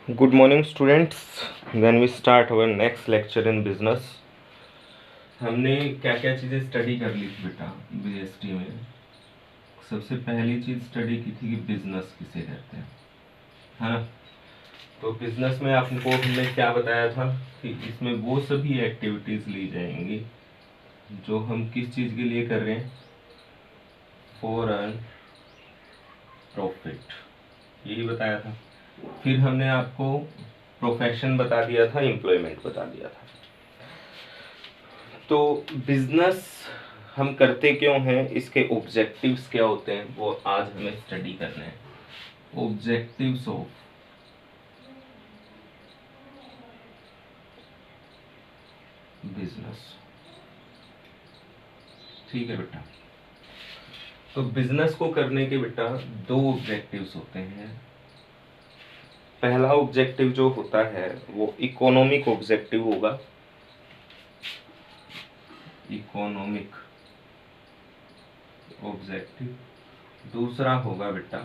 Good morning students. When we start our next lecture in business, हमने क्या क्या चीज़ें स्टडी कर ली थी बेटा बीएसटी में। सबसे पहली चीज़ स्टडी की थी कि बिजनेस किसे कहते हैं, है ना। तो बिजनेस में आपको हमने क्या बताया था कि इसमें वो सभी एक्टिविटीज़ ली जाएंगी जो हम किस चीज़ के लिए कर रहे हैं, फॉर अर्न प्रॉफिट, यही बताया था। फिर हमने आपको प्रोफेशन बता दिया था, एम्प्लॉयमेंट बता दिया था। तो बिजनेस हम करते क्यों हैं, इसके ऑब्जेक्टिव्स क्या होते हैं, वो आज हमें स्टडी करने हैं। ऑब्जेक्टिव्स ऑफ बिजनेस, ठीक है बेटा। तो बिजनेस को करने के बेटा दो ऑब्जेक्टिव्स होते हैं। पहला ऑब्जेक्टिव जो होता है वो इकोनॉमिक ऑब्जेक्टिव होगा, इकोनॉमिक ऑब्जेक्टिव। दूसरा होगा बेटा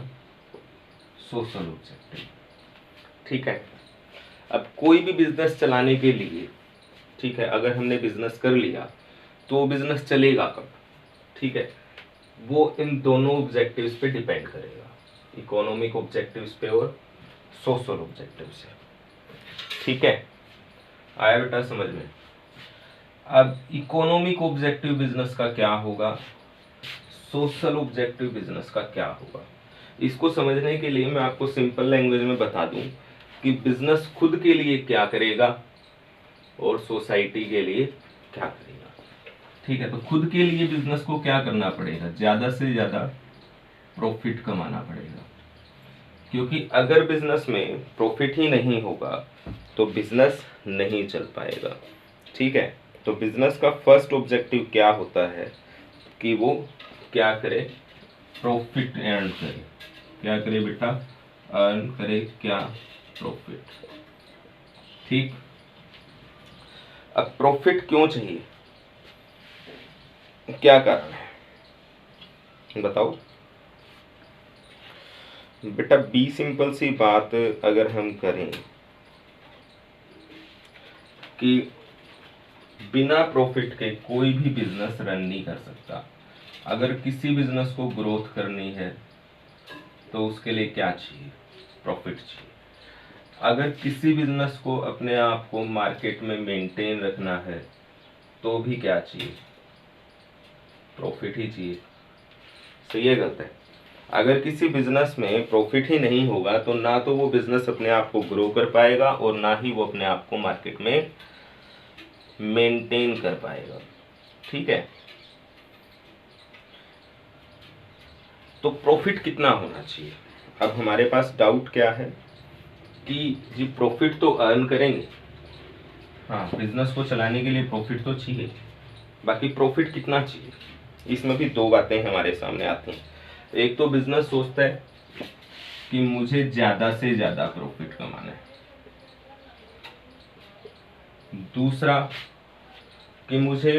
सोशल ऑब्जेक्टिव, ठीक है। अब कोई भी बिजनेस चलाने के लिए, ठीक है, अगर हमने बिजनेस कर लिया तो बिजनेस चलेगा कब, ठीक है, वो इन दोनों ऑब्जेक्टिव्स पे डिपेंड करेगा, इकोनॉमिक ऑब्जेक्टिव्स पे और सोशल ऑब्जेक्टिव्स पे, ठीक है। आया बेटा समझ में। अब इकोनॉमिक ऑब्जेक्टिव बिजनेस का क्या होगा, सोशल ऑब्जेक्टिव बिजनेस का क्या होगा, इसको समझने के लिए मैं आपको सिंपल लैंग्वेज में बता दूं कि बिजनेस खुद के लिए क्या करेगा और सोसाइटी के लिए क्या करेगा, ठीक है। तो खुद के लिए बिजनेस को क्या करना पड़ेगा, ज्यादा से ज्यादा प्रॉफिट कमाना पड़ेगा, क्योंकि अगर बिजनेस में प्रॉफिट ही नहीं होगा तो बिजनेस नहीं चल पाएगा, ठीक है। तो बिजनेस का फर्स्ट ऑब्जेक्टिव क्या होता है कि वो क्या करे, प्रॉफिट अर्न करे। क्या करे बेटा, अर्न करे क्या, प्रॉफिट, ठीक। अब प्रॉफिट क्यों चाहिए, क्या कारण है बताओ बेटा। बी सिंपल सी बात अगर हम करें कि बिना प्रॉफिट के कोई भी बिजनेस रन नहीं कर सकता। अगर किसी बिजनेस को ग्रोथ करनी है तो उसके लिए क्या चाहिए, प्रॉफिट चाहिए। अगर किसी बिजनेस को अपने आप को मार्केट में मेंटेन रखना है तो भी क्या चाहिए, प्रॉफिट ही चाहिए। सही है गलत है। अगर किसी बिजनेस में प्रॉफिट ही नहीं होगा तो ना तो वो बिजनेस अपने आप को ग्रो कर पाएगा और ना ही वो अपने आप को मार्केट में मेंटेन कर पाएगा, ठीक है। तो प्रॉफिट कितना होना चाहिए। अब हमारे पास डाउट क्या है कि जी प्रॉफिट तो अर्न करेंगे, हाँ, बिजनेस को चलाने के लिए प्रॉफिट तो चाहिए, बाकी प्रॉफिट कितना चाहिए, इसमें भी दो बातें हमारे सामने आती हैं। एक तो बिजनेस सोचता है कि मुझे ज्यादा से ज्यादा प्रॉफिट कमाना है, दूसरा कि मुझे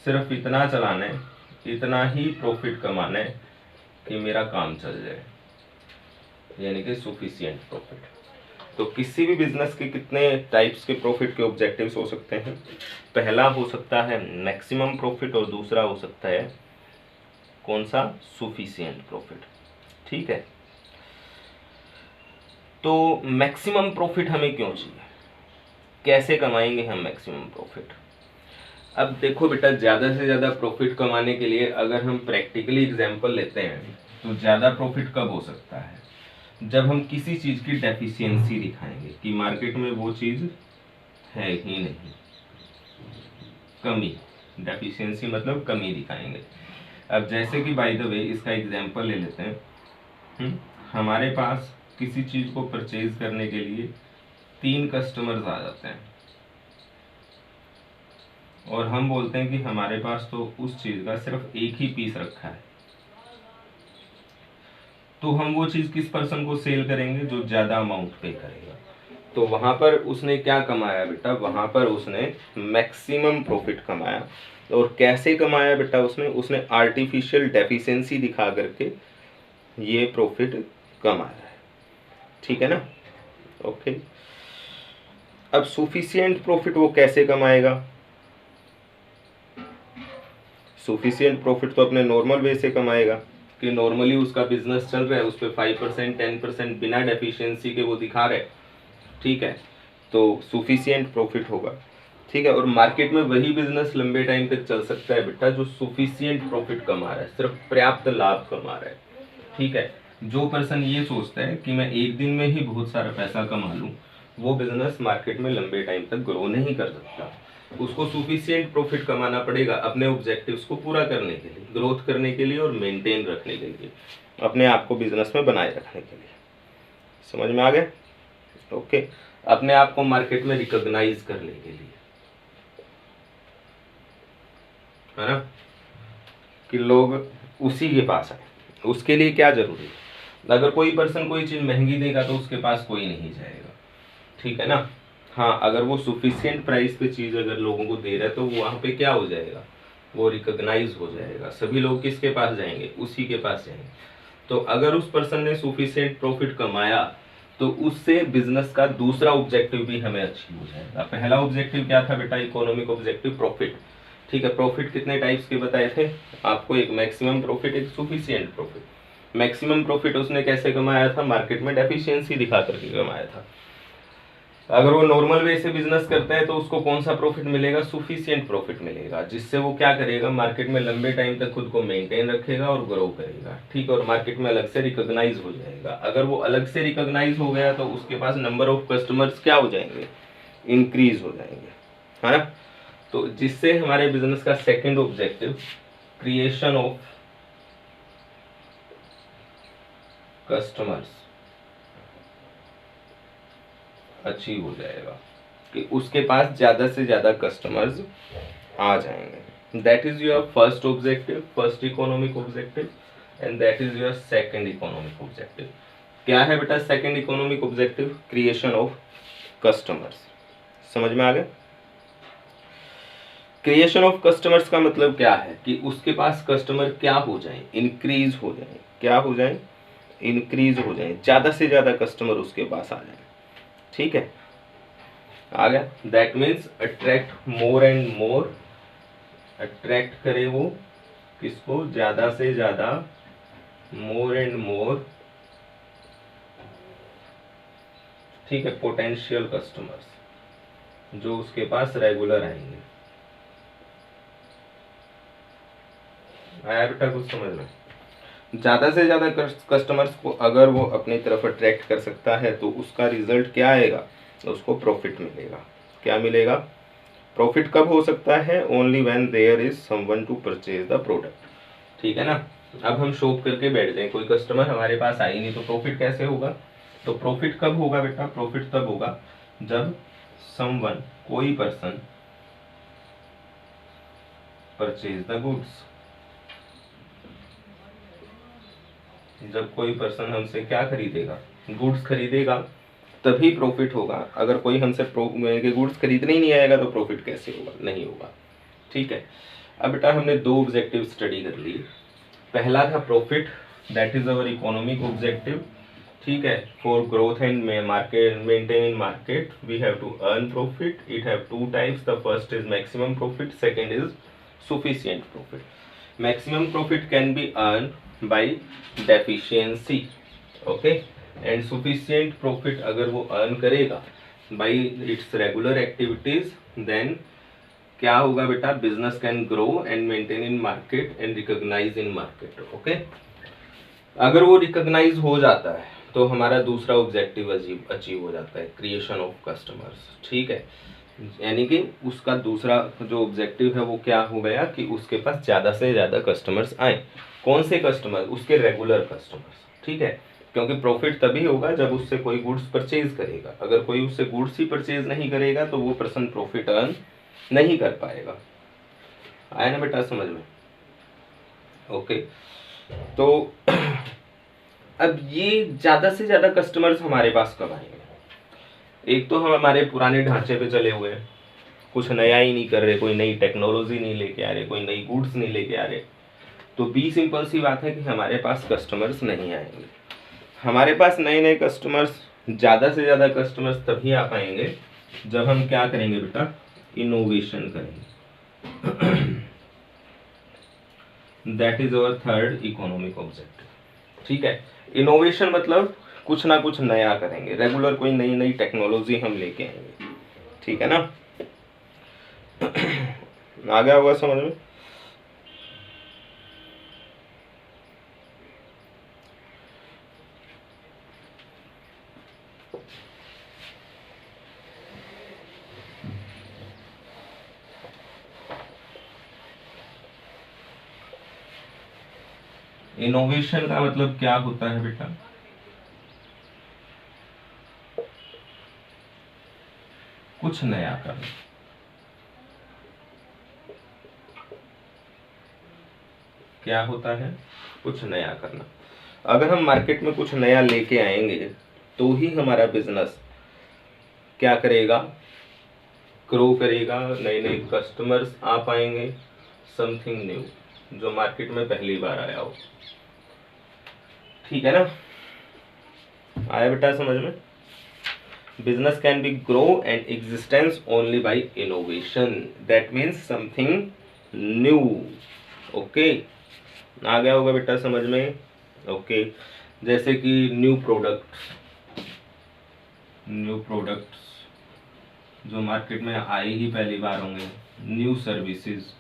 सिर्फ इतना चलाना है, इतना ही प्रॉफिट कमाना है कि मेरा काम चल जाए, यानी कि सफिशिएंट प्रॉफिट। तो किसी भी बिजनेस के कितने टाइप्स के प्रॉफिट के ऑब्जेक्टिव्स हो सकते हैं। पहला हो सकता है मैक्सिमम प्रॉफिट और दूसरा हो सकता है कौन सा, सफिशिएंट प्रॉफिट, ठीक है। तो मैक्सिमम प्रॉफिट हमें क्यों चाहिए, कैसे कमाएंगे हम मैक्सिमम प्रॉफिट। अब देखो बेटा, ज़्यादा से ज़्यादा प्रॉफिट कमाने के लिए अगर हम प्रैक्टिकली एग्जांपल लेते हैं तो ज़्यादा प्रॉफिट कब हो सकता है, जब हम किसी चीज़ की डेफिशिएंसी दिखाएंगे कि मार्केट में वो चीज़ है ही नहीं, कमी, डेफिशिएंसी मतलब कमी दिखाएंगे। अब जैसे कि बाय द वे इसका एग्जांपल ले लेते हैं, हमारे पास किसी चीज़ को परचेज करने के लिए 3 कस्टमर्स आ जाते हैं और हम बोलते हैं कि हमारे पास तो उस चीज़ का सिर्फ एक ही पीस रखा है, तो हम वो चीज़ किस पर्सन को सेल करेंगे, जो ज़्यादा अमाउंट पे करेगा। तो वहाँ पर उसने क्या कमाया बेटा, वहाँ पर उसने मैक्सिमम प्रॉफिट कमाया। और कैसे कमाया बेटा, उसने आर्टिफिशियल डेफिशिएंसी दिखा करके ये प्रॉफिट कमाया है, ठीक है ना। ओके, अब सुफिशियंट प्रॉफिट वो कैसे कमाएगा? सुफिशियंट प्रॉफिट तो अपने नॉर्मल वे से कमाएगा कि नॉर्मली उसका बिजनेस चल रहा है, उस पर 5% 10% बिना डेफिशिएंसी के वो दिखा रहे, ठीक है, तो सुफिशियंट प्रॉफिट होगा, ठीक है। और मार्केट में वही बिजनेस लंबे टाइम तक चल सकता है बेटा जो सुफिशियंट प्रॉफिट कमा रहा है, सिर्फ पर्याप्त लाभ कमा रहा है, ठीक है। जो पर्सन ये सोचता है कि मैं एक दिन में ही बहुत सारा पैसा कमा लूँ, वो बिजनेस मार्केट में लंबे टाइम तक ग्रो नहीं कर सकता। उसको सुफिशियंट प्रॉफिट कमाना पड़ेगा अपने ऑब्जेक्टिव्स को पूरा करने के लिए, ग्रोथ करने के लिए और मेंटेन रखने के लिए, अपने आप को बिजनेस में बनाए रखने के लिए। समझ में आ गया? ओके, अपने आप को मार्केट में रिकॉग्नाइज करने के लिए, है ना, कि लोग उसी के पास आए। उसके लिए क्या जरूरी है? अगर कोई पर्सन कोई चीज महंगी देगा तो उसके पास कोई नहीं जाएगा, ठीक है ना। हाँ, अगर वो सुफिशियंट प्राइस पे चीज अगर लोगों को दे रहा है तो वहाँ पे क्या हो जाएगा, वो रिकॉग्नाइज हो जाएगा। सभी लोग किसके पास जाएंगे? उसी के पास जाएंगे। तो अगर उस पर्सन ने सुफिशियंट प्रॉफिट कमाया तो उससे बिजनेस का दूसरा ऑब्जेक्टिव भी हमें अचीव हो जाएगा। पहला ऑब्जेक्टिव क्या था बेटा? इकोनॉमिक ऑब्जेक्टिव, प्रॉफिट, ठीक है। प्रॉफिट कितने टाइप्स के बताए थे आपको? एक मैक्सिमम प्रॉफिट, एक सुफिशियंट प्रॉफिट। मैक्सिमम प्रॉफिट उसने कैसे कमाया था? मार्केट में डेफिशिएंसी दिखा करके कमाया था। अगर वो नॉर्मल वे से बिजनेस करता है तो उसको कौन सा प्रॉफिट मिलेगा? सुफिशियंट प्रॉफिट मिलेगा, जिससे वो क्या करेगा? मार्केट में लंबे टाइम तक खुद को मेंटेन रखेगा और ग्रो करेगा, ठीक है, और मार्केट में अलग से रिकॉग्नाइज हो जाएगा। अगर वो अलग से रिकॉग्नाइज हो गया तो उसके पास नंबर ऑफ कस्टमर्स क्या हो जाएंगे? इंक्रीज हो जाएंगे, है ना। तो जिससे हमारे बिजनेस का second objective creation of customers achieve हो जाएगा, कि उसके पास ज्यादा से ज्यादा कस्टमर्स आ जाएंगे। That is your first objective, first economic objective, and that is your second economic objective. क्या है बेटा second economic objective? Creation of customers. समझ में आ गया? क्रिएशन ऑफ कस्टमर्स का मतलब क्या है? कि उसके पास कस्टमर क्या हो जाए? इंक्रीज हो जाए। क्या हो जाए? इंक्रीज हो जाए, ज्यादा से ज्यादा कस्टमर उसके पास आ जाए, ठीक है, आ गया। That means attract more and more, attract करे वो किसको? ज्यादा से ज्यादा, मोर एंड मोर, ठीक है, पोटेंशियल कस्टमर्स जो उसके पास रेगुलर आएंगे। आया बेटा कुछ समझ में? ज्यादा से ज्यादा कस्टमर्स को अगर वो अपनी तरफ अट्रैक्ट कर सकता है तो उसका रिजल्ट क्या आएगा? उसको प्रॉफिट मिलेगा। क्या मिलेगा? प्रॉफिट कब हो सकता है? Only when there is someone to purchase the product, ठीक है ना। अब हम शॉप करके बैठ जाए, कोई कस्टमर हमारे पास आई नहीं, तो प्रॉफिट कैसे होगा? तो प्रॉफिट कब होगा बेटा? प्रॉफिट तब होगा जब समवन, कोई पर्सन, परचेज द गुड्स, जब कोई पर्सन हमसे क्या खरीदेगा? गुड्स खरीदेगा, तभी प्रॉफिट होगा। अगर कोई हमसे गुड्स खरीदने ही नहीं आएगा तो प्रॉफिट कैसे होगा? नहीं होगा, ठीक है। अब बेटा हमने दो ऑब्जेक्टिव स्टडी कर लिए। पहला था profit, that is our economic objective, ठीक है। For growth and market, maintain in market we have to earn profit. It have two types, the first is maximum profit, second is sufficient profit. Maximum profit can be earned by deficiency, okay, and sufficient profit अगर वो earn करेगा by its regular activities, then क्या होगा बेटा? business can grow and maintain in market and recognize in market, okay। अगर वो recognize हो जाता है तो हमारा दूसरा ऑब्जेक्टिव अचीव हो जाता है, क्रिएशन ऑफ कस्टमर्स, ठीक है। यानी कि उसका दूसरा जो ऑब्जेक्टिव है वो क्या हो गया? कि उसके पास ज़्यादा से ज़्यादा कस्टमर्स आए। कौन से कस्टमर? उसके रेगुलर कस्टमर्स, ठीक है। क्योंकि प्रॉफिट तभी होगा जब उससे कोई गुड्स परचेज करेगा। अगर कोई उससे गुड्स ही परचेज नहीं करेगा तो वो पर्सन प्रॉफिट अर्न नहीं कर पाएगा। आया ना बेटा समझ में? ओके, तो अब ये ज़्यादा से ज़्यादा कस्टमर्स हमारे पास कब आएंगे? एक तो हम हमारे पुराने ढांचे पे चले हुए हैं, कुछ नया ही नहीं कर रहे, कोई नई टेक्नोलॉजी नहीं लेके आ रहे, कोई नई गुड्स नहीं लेके आ रहे, तो बी सिंपल सी बात है कि हमारे पास कस्टमर्स नहीं आएंगे। हमारे पास नए नए कस्टमर्स ज़्यादा से ज़्यादा कस्टमर्स तभी आ पाएंगे जब हम क्या करेंगे बेटा, इनोवेशन करेंगे। That is our third economic objective. ठीक है, इनोवेशन मतलब कुछ ना कुछ नया करेंगे, रेगुलर कोई नई नई टेक्नोलॉजी हम लेके आएंगे। ठीक है ना, आ गया होगा समझ में। इनोवेशन का मतलब क्या होता है बेटा, कुछ नया करना। क्या होता है, कुछ नया करना। अगर हम मार्केट में कुछ नया लेके आएंगे तो ही हमारा बिजनेस क्या करेगा, ग्रो करेगा, नए नए कस्टमर्स आ पाएंगे, समथिंग न्यू जो मार्केट में पहली बार आया हो। ठीक है ना, आया बेटा समझ में। Business can be grow and existence only by innovation, that means something new. Okay, आ गया होगा बेटा समझ में। ओके, जैसे कि न्यू प्रोडक्ट्स जो मार्केट में आए ही पहली बार होंगे, न्यू सर्विसेज।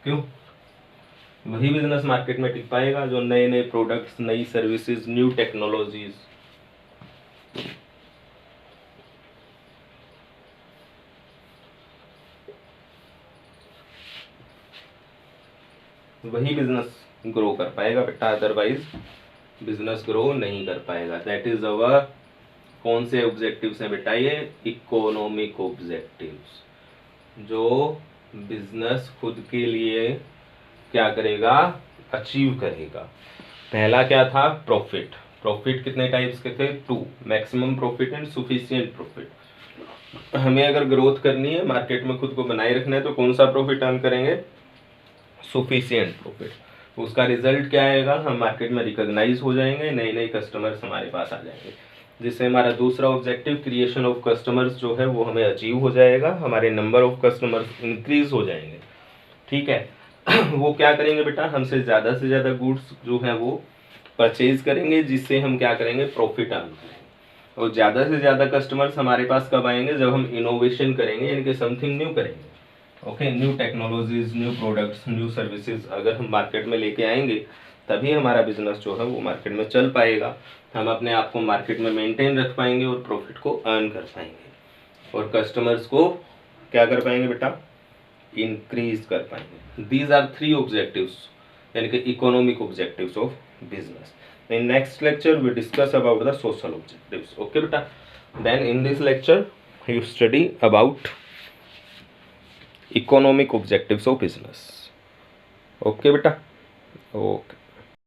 क्यों, वही बिजनेस मार्केट में टिक पाएगा जो नए नए प्रोडक्ट्स, नई सर्विसेज, न्यू टेक्नोलॉजीज। वही बिजनेस ग्रो कर पाएगा बेटा, अदरवाइज बिजनेस ग्रो नहीं कर पाएगा। दैट इज अवर, कौन से ऑब्जेक्टिव्स हैं बेटा ये, इकोनॉमिक ऑब्जेक्टिव्स, जो बिजनेस खुद के लिए क्या करेगा, अचीव करेगा। पहला क्या था, प्रॉफिट। प्रॉफिट कितने टाइप्स के थे, 2, मैक्सिमम प्रॉफिट एंड सुफिशिएंट प्रॉफिट। हमें अगर ग्रोथ करनी है, मार्केट में खुद को बनाए रखना है, तो कौन सा प्रॉफिट अर्न करेंगे, सुफिशिएंट प्रॉफिट। उसका रिजल्ट क्या आएगा, हम मार्केट में रिकॉग्नाइज हो जाएंगे, नए नए कस्टमर्स हमारे पास आ जाएंगे, जिससे हमारा दूसरा ऑब्जेक्टिव क्रिएशन ऑफ कस्टमर्स जो है वो हमें अचीव हो जाएगा, हमारे नंबर ऑफ कस्टमर्स इंक्रीज हो जाएंगे। ठीक है, वो क्या करेंगे बेटा, हमसे ज़्यादा से ज़्यादा गुड्स जो है वो परचेज करेंगे, जिससे हम क्या करेंगे, प्रॉफिट अर्न करेंगे। और ज़्यादा से ज़्यादा कस्टमर्स हमारे पास कब आएंगे, जब हम इनोवेशन करेंगे, यानी कि समथिंग न्यू करेंगे। Okay, new technologies, new products, new services अगर हम मार्केट में लेके आएंगे, तभी हमारा बिजनेस जो है वो मार्केट में चल पाएगा। हम अपने आप को मार्केट में मेंटेन रख पाएंगे और प्रॉफिट को अर्न कर पाएंगे, और कस्टमर्स को क्या कर पाएंगे बेटा, इंक्रीज कर पाएंगे। दीज आर 3 ऑब्जेक्टिव्स, यानी कि economic objectives of business. In next lecture we discuss about the social objectives. Okay beta, then in this lecture you study about economic objectives of business. Okay beta, okay.